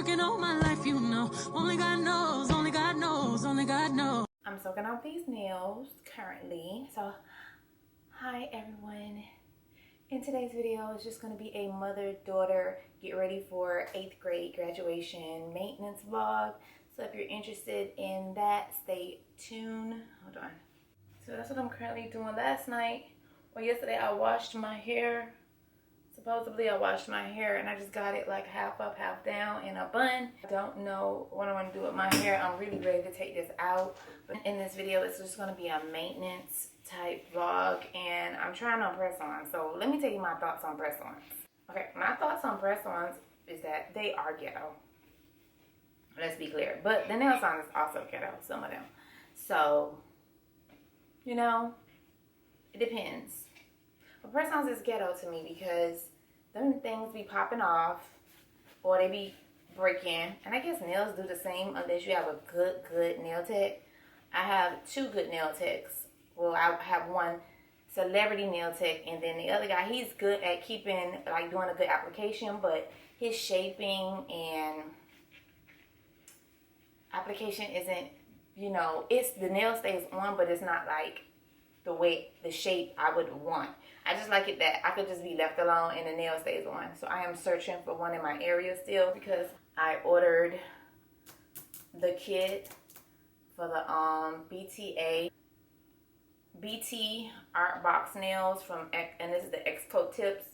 working all my life, you know. Only God knows, only God knows, only God knows. I'm soaking out these nails currently. So, hi everyone. In today's video, it's just going to be a mother-daughter get ready for 8th grade graduation maintenance vlog. So if you're interested in that, stay tuned. Hold on. So that's what I'm currently doing. Last night, or yesterday, I washed my hair. Supposedly I washed my hair and I just got it like half up, half down in a bun. I don't know what I want to do with my hair. I'm really ready to take this out. But in this video, it's just going to be a maintenance type vlog and I'm trying on press-ons. So let me tell you my thoughts on press-ons. Okay, my thoughts on press-ons is that they are ghetto. Let's be clear. But the nail salon is also ghetto, some of them. So, you know, it depends. But press-ons is ghetto to me because them things be popping off or they be breaking. And I guess nails do the same unless you have a good nail tech. I have 2 good nail techs. Well, I have one celebrity nail tech and then the other guy, he's good at keeping, like doing a good application, but his shaping and application isn't, you know, it's the nail stays on, but it's not like the way, the shape I would want. I just like it that I could just be left alone and the nail stays on. So I am searching for one in my area still because I ordered the kit for the BT Art Box nails from, and this is the X-Coat tips.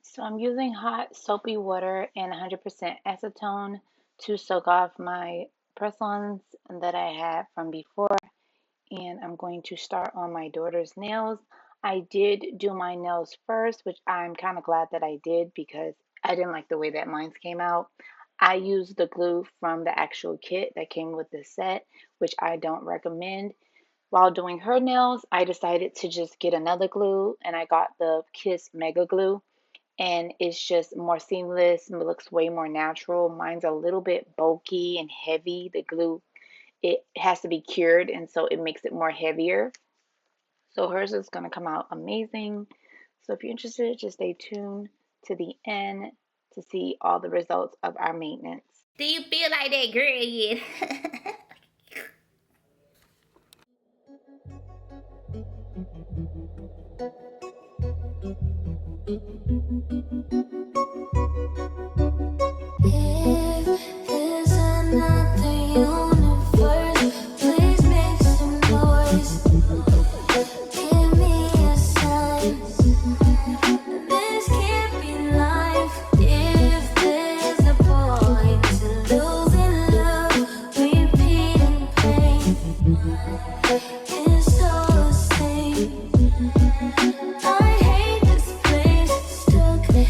So I'm using hot soapy water and 100% acetone to soak off my press-ons that I had from before. And I'm going to start on my daughter's nails. I did do my nails first, which I'm kind of glad that I did because I didn't like the way that mine came out. I used the glue from the actual kit that came with the set, which I don't recommend. While doing her nails, I decided to just get another glue and I got the Kiss Mega Glue. And it's just more seamless and looks way more natural. Mine's a little bit bulky and heavy. The glue, it has to be cured and so it makes it more heavier. So hers is going to come out amazing. So if you're interested, just stay tuned to the end to see all the results of our maintenance. Do you feel like that girl yet? If there's another universe, please make some noise. Give me a sign. This can't be life. If there's a point to losing love, repeating pain, it's all the same. I hate this place, stuck in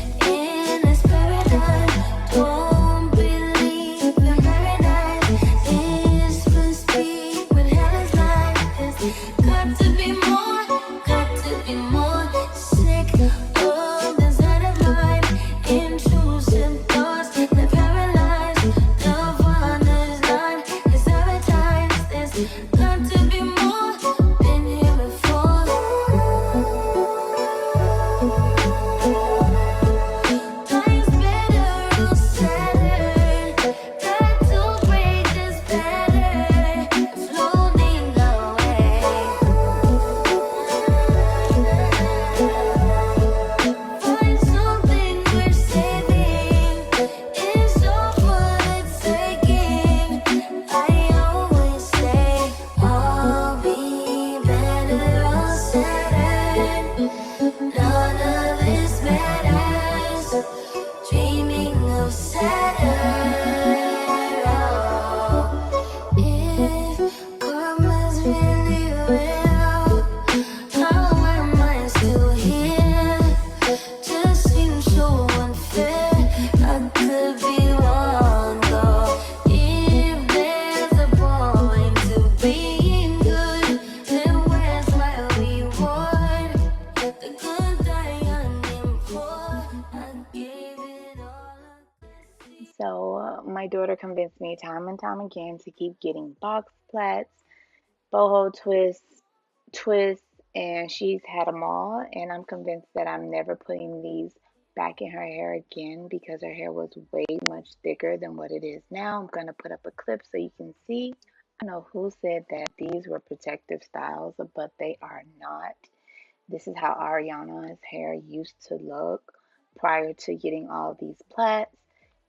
So my daughter convinced me time and time again to keep getting box plaits, boho twists, and she's had them all. And I'm convinced that I'm never putting these back in her hair again because her hair was way much thicker than what it is now. I'm going to put up a clip so you can see. I don't know who said that these were protective styles, but they are not. This is how Ariana's hair used to look prior to getting all these plaits.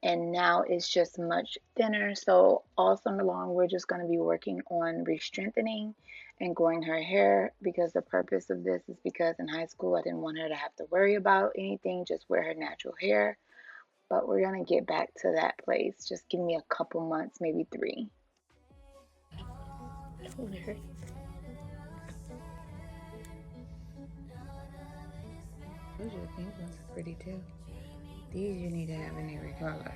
And now it's just much thinner. So all summer long, we're just going to be working on re-strengthening and growing her hair, because the purpose of this is because in high school, I didn't want her to have to worry about anything, just wear her natural hair. But we're going to get back to that place. Just give me a couple months, maybe 3. Those are the pink ones are pretty too. These you need to have in every color.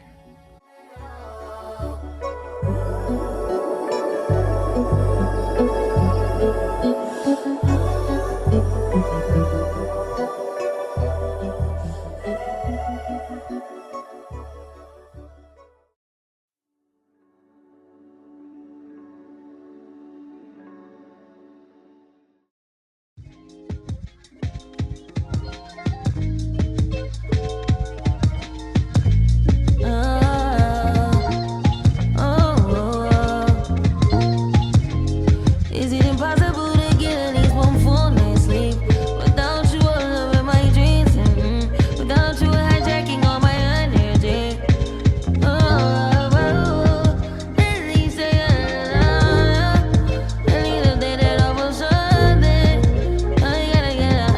Is it impossible to get at least one full night's sleep without you all up in my dreams? Without you hijacking all my energy. At least that I was something. I gotta get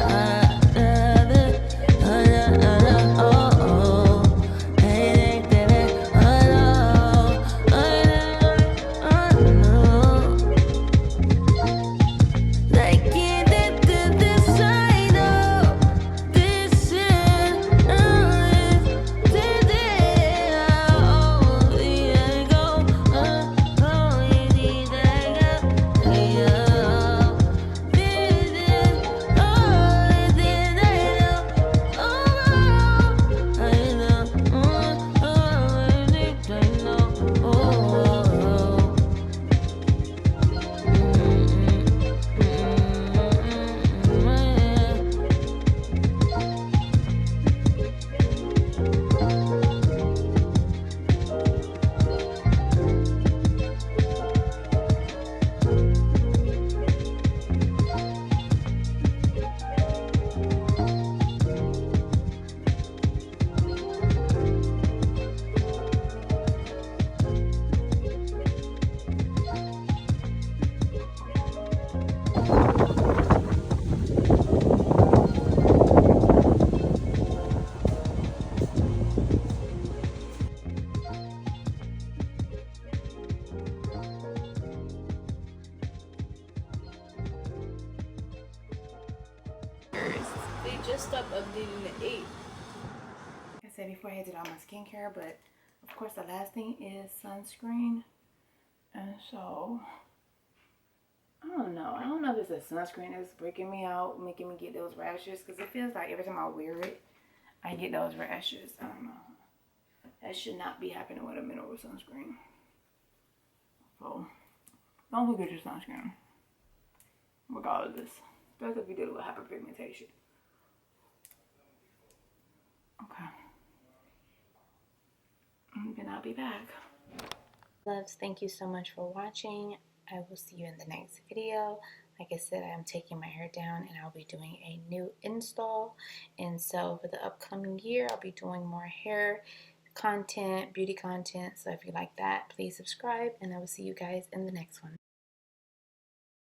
They just stopped updating the 8. Like I said before, I did all my skincare, but of course the last thing is sunscreen. And so I don't know if it's the sunscreen that's breaking me out, making me get those rashes, because it feels like every time I wear it I get those rashes. I don't know. That should not be happening with a mineral sunscreen. So don't forget your sunscreen regardless, especially if you deal with hyperpigmentation. Okay. And then I'll be back. Loves, thank you so much for watching. I will see you in the next video. Like I said, I'm taking my hair down and I'll be doing a new install. And so for the upcoming year, I'll be doing more hair content, beauty content. So if you like that, please subscribe and I will see you guys in the next one.